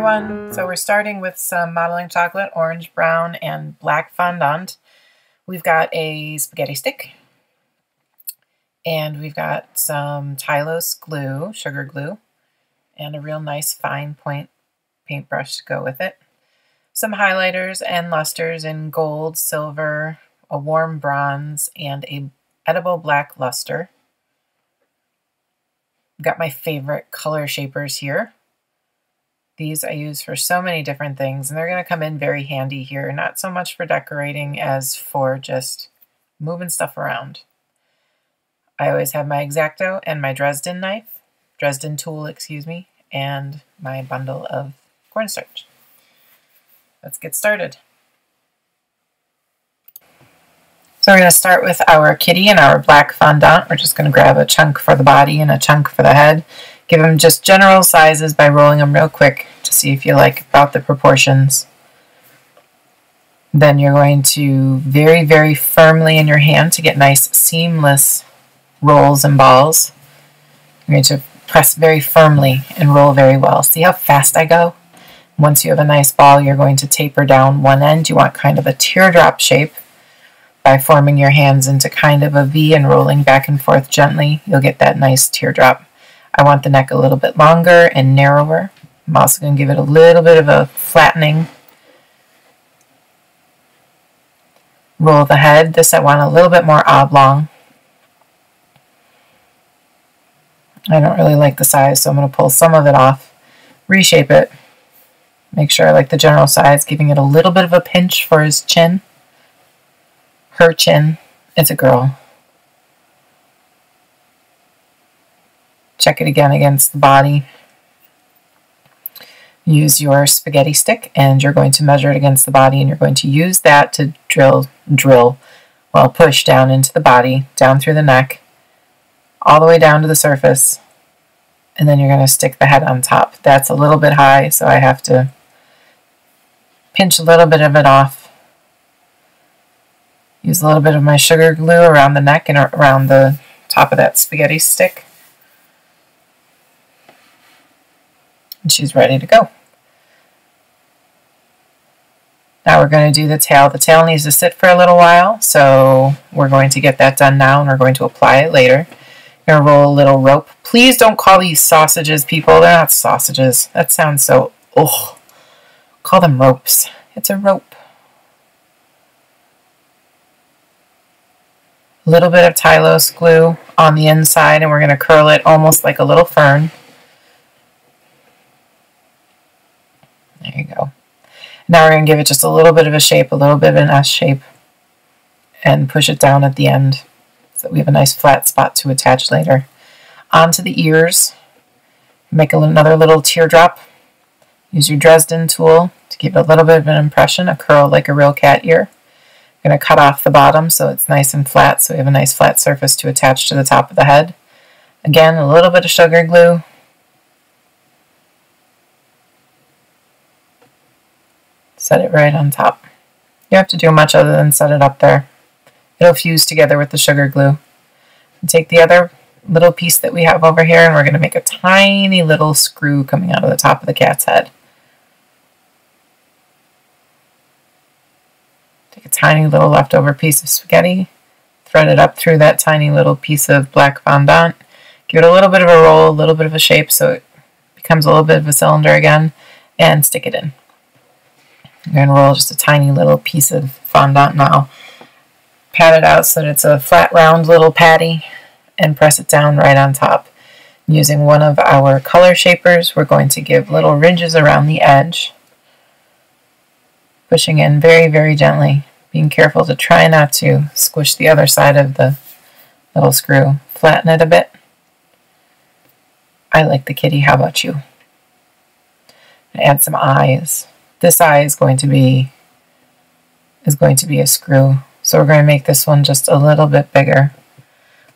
everyone. So we're starting with some modeling chocolate, orange, brown, and black fondant. We've got a spaghetti stick, and we've got some Tylose glue, sugar glue, and a real nice fine point paintbrush to go with it. Some highlighters and lusters in gold, silver, a warm bronze, and a edible black luster. I've got my favorite color shapers here. These I use for so many different things, and they're going to come in very handy here. Not so much for decorating as for just moving stuff around. I always have my X-Acto and my Dresden tool, excuse me, and my bundle of cornstarch. Let's get started. So we're going to start with our kitty and our black fondant. We're just going to grab a chunk for the body and a chunk for the head. Give them just general sizes by rolling them real quick to see if you like about the proportions. Then you're going to very, very firmly in your hand to get nice seamless rolls and balls. You're going to press very firmly and roll very well. See how fast I go? Once you have a nice ball, you're going to taper down one end. You want kind of a teardrop shape. By forming your hands into kind of a V and rolling back and forth gently, you'll get that nice teardrop. I want the neck a little bit longer and narrower. I'm also going to give it a little bit of a flattening. Roll the head. This I want a little bit more oblong. I don't really like the size, so I'm going to pull some of it off. Reshape it. Make sure I like the general size, giving it a little bit of a pinch for his chin. Her chin. It's a girl. Check it again against the body. Use your spaghetti stick and you're going to measure it against the body, and you're going to use that to push down into the body, down through the neck, all the way down to the surface, and then you're going to stick the head on top. That's a little bit high, so I have to pinch a little bit of it off. Use a little bit of my sugar glue around the neck and around the top of that spaghetti stick. And she's ready to go. Now we're going to do the tail. The tail needs to sit for a little while, so we're going to get that done now, and we're going to apply it later. You're going to roll a little rope. Please don't call these sausages, people. They're not sausages. That sounds so, ugh. Call them ropes. It's a rope. A little bit of Tylose glue on the inside, and we're going to curl it almost like a little fern. There you go. Now we're going to give it just a little bit of a shape, a little bit of an S shape, and push it down at the end so that we have a nice flat spot to attach later. Onto the ears. Make another little teardrop. Use your Dresden tool to give it a little bit of an impression, a curl like a real cat ear. I'm going to cut off the bottom so it's nice and flat, so we have a nice flat surface to attach to the top of the head. Again, a little bit of sugar glue. Set it right on top. You don't have to do much other than set it up there. It'll fuse together with the sugar glue. And take the other little piece that we have over here, and we're going to make a tiny little screw coming out of the top of the cat's head. Take a tiny little leftover piece of spaghetti, thread it up through that tiny little piece of black fondant. Give it a little bit of a roll, a little bit of a shape so it becomes a little bit of a cylinder again, and stick it in. You're going to roll just a tiny little piece of fondant now. Pat it out so that it's a flat, round little patty, and press it down right on top. Using one of our color shapers, we're going to give little ridges around the edge, pushing in very, very gently, being careful to try not to squish the other side of the little screw. Flatten it a bit. I like the kitty. How about you? Add some eyes. This eye is going to be a screw, so we're going to make this one just a little bit bigger.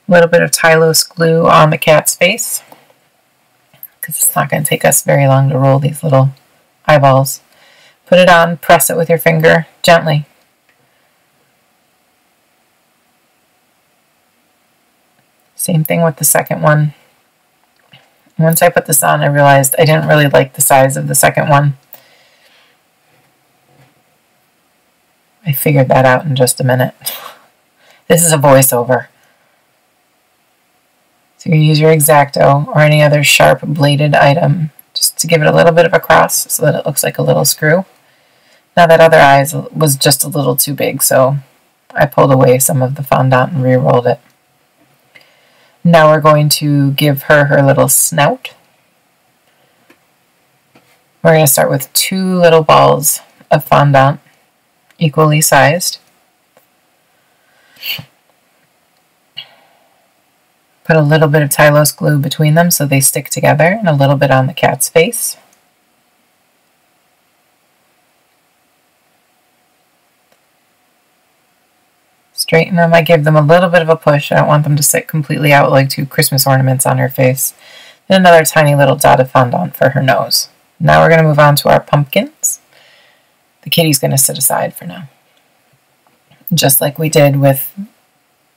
A little bit of Tylose glue on the cat's face, because it's not going to take us very long to roll these little eyeballs. Put it on, press it with your finger gently. Same thing with the second one. Once I put this on, I realized I didn't really like the size of the second one. I figured that out in just a minute. This is a voiceover. So you can use your X-Acto or any other sharp bladed item just to give it a little bit of a cross so that it looks like a little screw. Now that other eye was just a little too big, so I pulled away some of the fondant and re-rolled it. Now we're going to give her her little snout. We're going to start with 2 little balls of fondant, equally sized. Put a little bit of Tylose glue between them so they stick together, and a little bit on the cat's face. Straighten them. I give them a little bit of a push. I don't want them to sit completely out like 2 Christmas ornaments on her face. And another tiny little dot of fondant for her nose. Now we're going to move on to our pumpkins. The kitty's going to sit aside for now. Just like we did with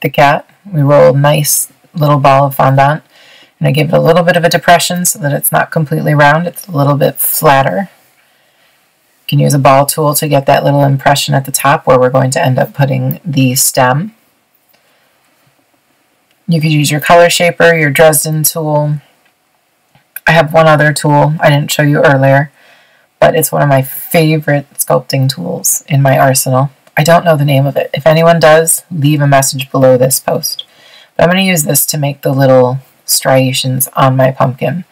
the cat, we roll a nice little ball of fondant. And I give it a little bit of a depression so that it's not completely round. It's a little bit flatter. You can use a ball tool to get that little impression at the top where we're going to end up putting the stem. You could use your color shaper, your Dresden tool. I have one other tool I didn't show you earlier, but it's one of my favorite sculpting tools in my arsenal. I don't know the name of it. If anyone does, leave a message below this post. But I'm going to use this to make the little striations on my pumpkin.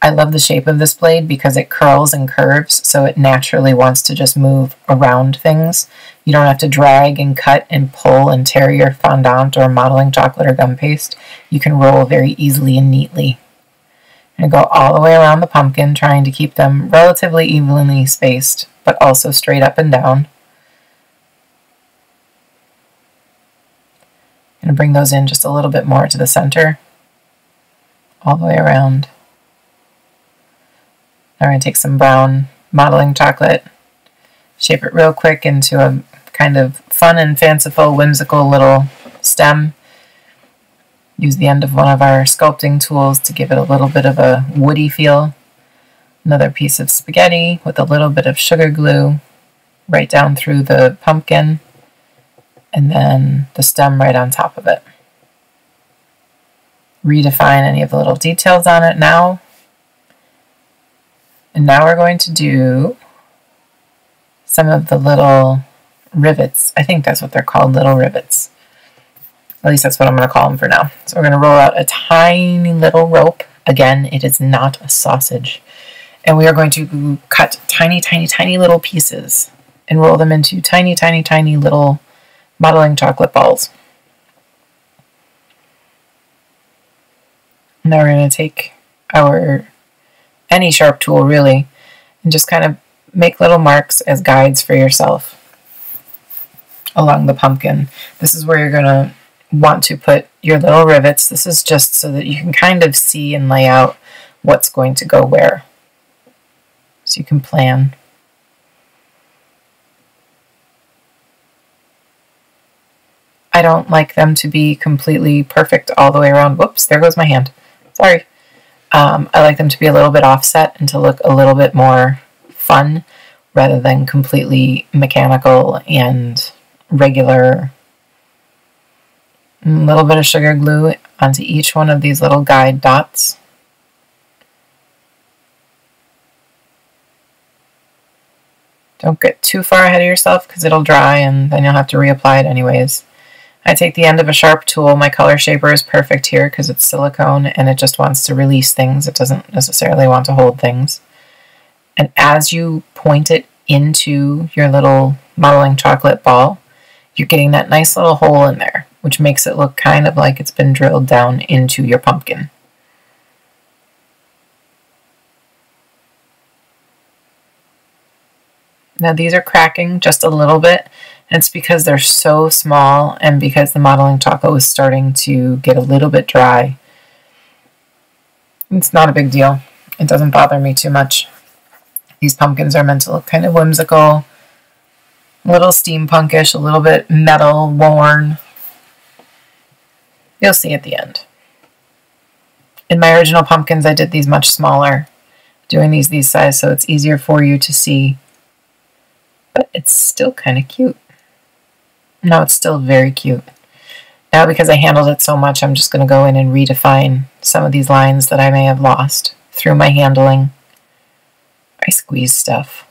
I love the shape of this blade because it curls and curves, so it naturally wants to just move around things. You don't have to drag and cut and pull and tear your fondant or modeling chocolate or gum paste. You can roll very easily and neatly. I'm going to go all the way around the pumpkin, trying to keep them relatively evenly spaced, but also straight up and down. I'm going to bring those in just a little bit more to the center, all the way around. Now we're going to take some brown modeling chocolate, shape it real quick into a kind of fun and fanciful, whimsical little stem. Use the end of one of our sculpting tools to give it a little bit of a woody feel. Another piece of spaghetti with a little bit of sugar glue right down through the pumpkin, and then the stem right on top of it. Redefine any of the little details on it now. And now we're going to do some of the little rivets. I think that's what they're called, little rivets. At least that's what I'm going to call them for now. So we're going to roll out a tiny little rope. Again, it is not a sausage. And we are going to cut tiny, tiny, tiny little pieces and roll them into tiny, tiny, tiny little modeling chocolate balls. Now we're going to take our any sharp tool really and just kind of make little marks as guides for yourself along the pumpkin. This is where you're going to want to put your little rivets. This is just so that you can kind of see and lay out what's going to go where, so you can plan. I don't like them to be completely perfect all the way around. Whoops, there goes my hand. Sorry. I like them to be a little bit offset and to look a little bit more fun rather than completely mechanical and regular. A little bit of sugar glue onto each one of these little guide dots. Don't get too far ahead of yourself because it'll dry and then you'll have to reapply it anyways. I take the end of a sharp tool. My color shaper is perfect here because it's silicone and it just wants to release things. It doesn't necessarily want to hold things. And as you point it into your little modeling chocolate ball, you're getting that nice little hole in there, which makes it look kind of like it's been drilled down into your pumpkin. Now these are cracking just a little bit. It's because they're so small and because the modeling chocolate was starting to get a little bit dry. It's not a big deal. It doesn't bother me too much. These pumpkins are meant to look kind of whimsical, a little steampunkish, a little bit metal, worn. You'll see at the end. In my original pumpkins, I did these much smaller, doing these size so it's easier for you to see. But it's still kind of cute. No, it's still very cute. Now, because I handled it so much, I'm just going to go in and redefine some of these lines that I may have lost through my handling. I squeeze stuff.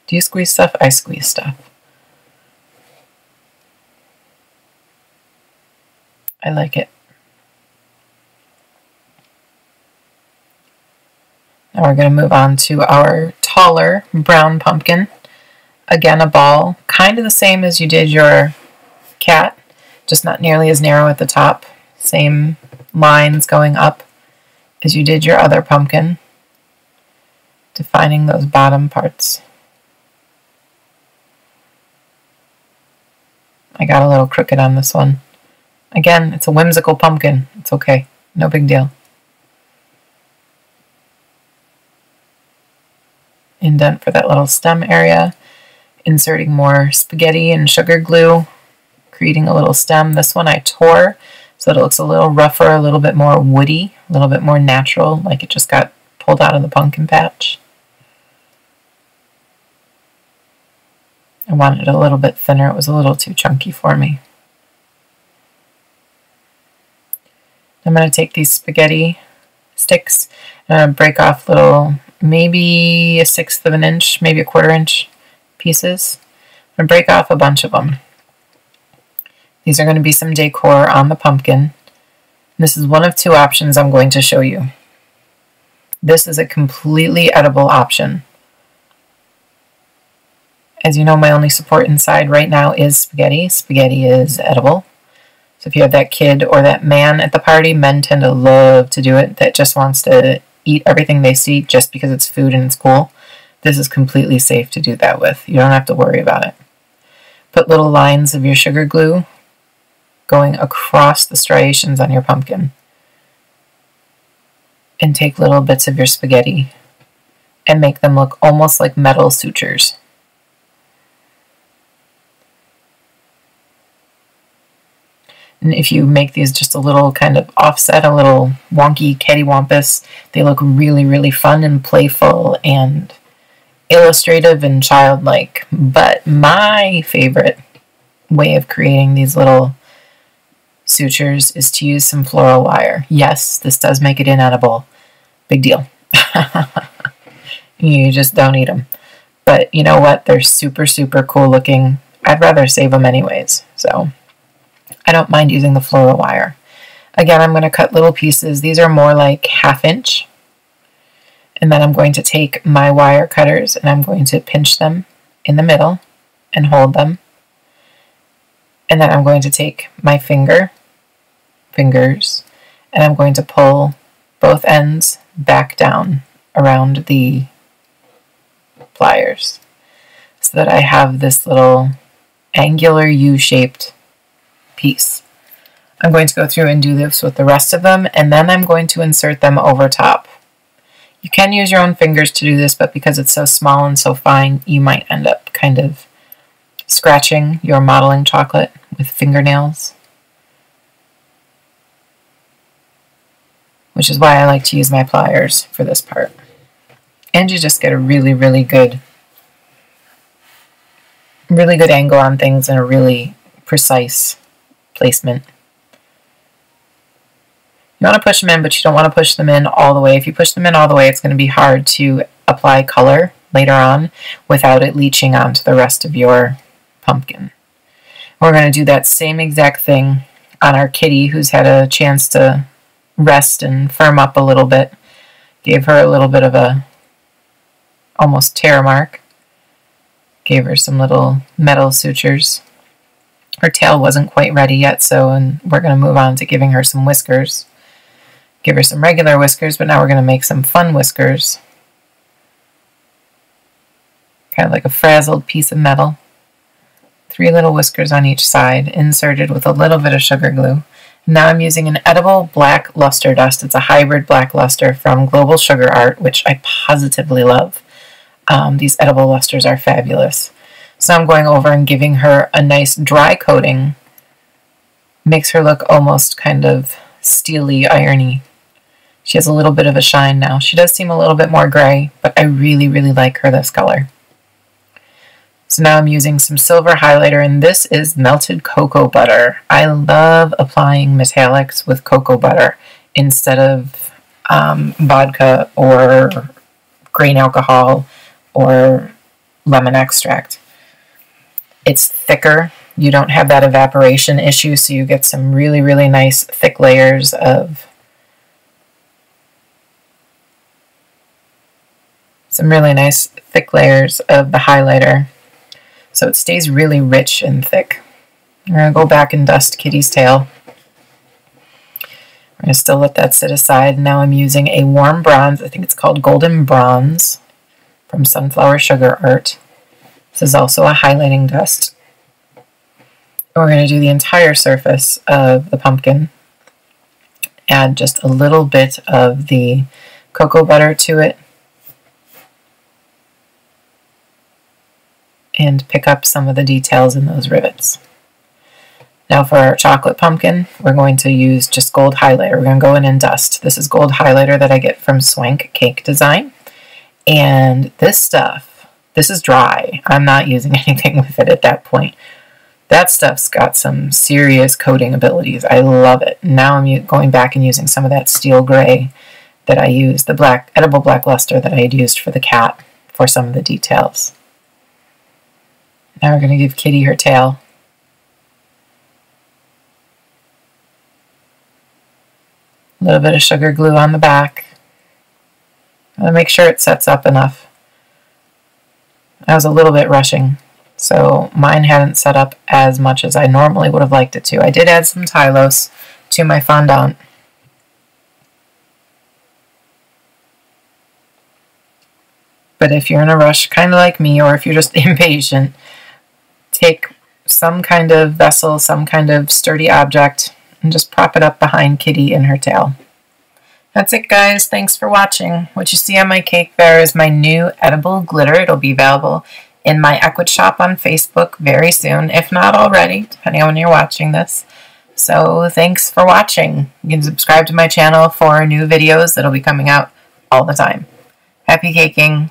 Do you squeeze stuff? I squeeze stuff. I like it. Now we're going to move on to our taller brown pumpkin. Again, a ball, kind of the same as you did your cat, just not nearly as narrow at the top. Same lines going up as you did your other pumpkin, defining those bottom parts. I got a little crooked on this one. Again, it's a whimsical pumpkin. It's okay. No big deal. Indent for that little stem area. Inserting more spaghetti and sugar glue. Creating a little stem. This one I tore so that it looks a little rougher, a little bit more woody, a little bit more natural, like it just got pulled out of the pumpkin patch. I wanted it a little bit thinner. It was a little too chunky for me. I'm going to take these spaghetti sticks and I'm going to break off little, maybe 1/6 of an inch, maybe 1/4 inch pieces. I'm going to break off a bunch of them. These are going to be some decor on the pumpkin. This is one of 2 options I'm going to show you. This is a completely edible option. As you know, my only support inside right now is spaghetti. Spaghetti is edible. So if you have that kid or that man at the party, men tend to love to do it, that just wants to eat everything they see just because it's food and it's cool. This is completely safe to do that with. You don't have to worry about it. Put little lines of your sugar glue going across the striations on your pumpkin. And take little bits of your spaghetti and make them look almost like metal sutures. And if you make these just a little kind of offset, a little wonky cattywampus, they look really, really fun and playful and illustrative and childlike. But my favorite way of creating these little sutures is to use some floral wire. Yes, this does make it inedible. Big deal. You just don't eat them. But you know what? They're super, super cool looking. I'd rather save them anyways. So I don't mind using the floral wire. Again, I'm going to cut little pieces. These are more like 1/2 inch. And then I'm going to take my wire cutters and I'm going to pinch them in the middle and hold them. And then I'm going to take my fingers, and I'm going to pull both ends back down around the pliers so that I have this little angular U-shaped piece. I'm going to go through and do this with the rest of them, and then I'm going to insert them over top. You can use your own fingers to do this, but because it's so small and so fine, you might end up kind of scratching your modeling chocolate with fingernails. Which is why I like to use my pliers for this part. And you just get a really, really good angle on things and a really precise placement. You want to push them in, but you don't want to push them in all the way. If you push them in all the way, it's going to be hard to apply color later on without it leaching onto the rest of your pumpkin. We're going to do that same exact thing on our kitty, who's had a chance to rest and firm up a little bit. Gave her a little bit of a almost tear mark. Gave her some little metal sutures. Her tail wasn't quite ready yet, so we're going to move on to giving her some whiskers. Give her some regular whiskers, but now we're going to make some fun whiskers. Kind of like a frazzled piece of metal. 3 little whiskers on each side, inserted with a little bit of sugar glue. Now I'm using an edible black luster dust. It's a hybrid black luster from Global Sugar Art, which I positively love. These edible lusters are fabulous. So I'm going over and giving her a nice dry coating. Makes her look almost kind of steely, irony. She has a little bit of a shine now. She does seem a little bit more gray, but I really, really like her this color. So now I'm using some silver highlighter, and this is melted cocoa butter. I love applying metallics with cocoa butter instead of vodka or grain alcohol or lemon extract. It's thicker. You don't have that evaporation issue, so you get some really, really nice thick layers of the highlighter. So it stays really rich and thick. I'm going to go back and dust Kitty's tail. I'm going to still let that sit aside. Now I'm using a warm bronze. I think it's called Golden Bronze from Sunflower Sugar Art. This is also a highlighting dust. We're going to do the entire surface of the pumpkin. Add just a little bit of the cocoa butter to it. And pick up some of the details in those rivets. Now for our chocolate pumpkin, we're going to use just gold highlighter. We're going to go in and dust. This is gold highlighter that I get from Swank Cake Design. And this stuff, this is dry. I'm not using anything with it at that point. That stuff's got some serious coating abilities. I love it. Now I'm going back and using some of that steel gray that I used, the black edible black luster that I had used for the cat for some of the details. Now we're going to give Kitty her tail. A little bit of sugar glue on the back. I'll make sure it sets up enough. I was a little bit rushing, so mine hadn't set up as much as I normally would have liked it to. I did add some Tylos to my fondant. But if you're in a rush, kind of like me, or if you're just impatient, take some kind of vessel, some kind of sturdy object, and just prop it up behind Kitty in her tail. That's it, guys. Thanks for watching. What you see on my cake there is my new edible glitter. It'll be available in my Equid shop on Facebook very soon, if not already, depending on when you're watching this. So thanks for watching. You can subscribe to my channel for new videos that'll be coming out all the time. Happy caking.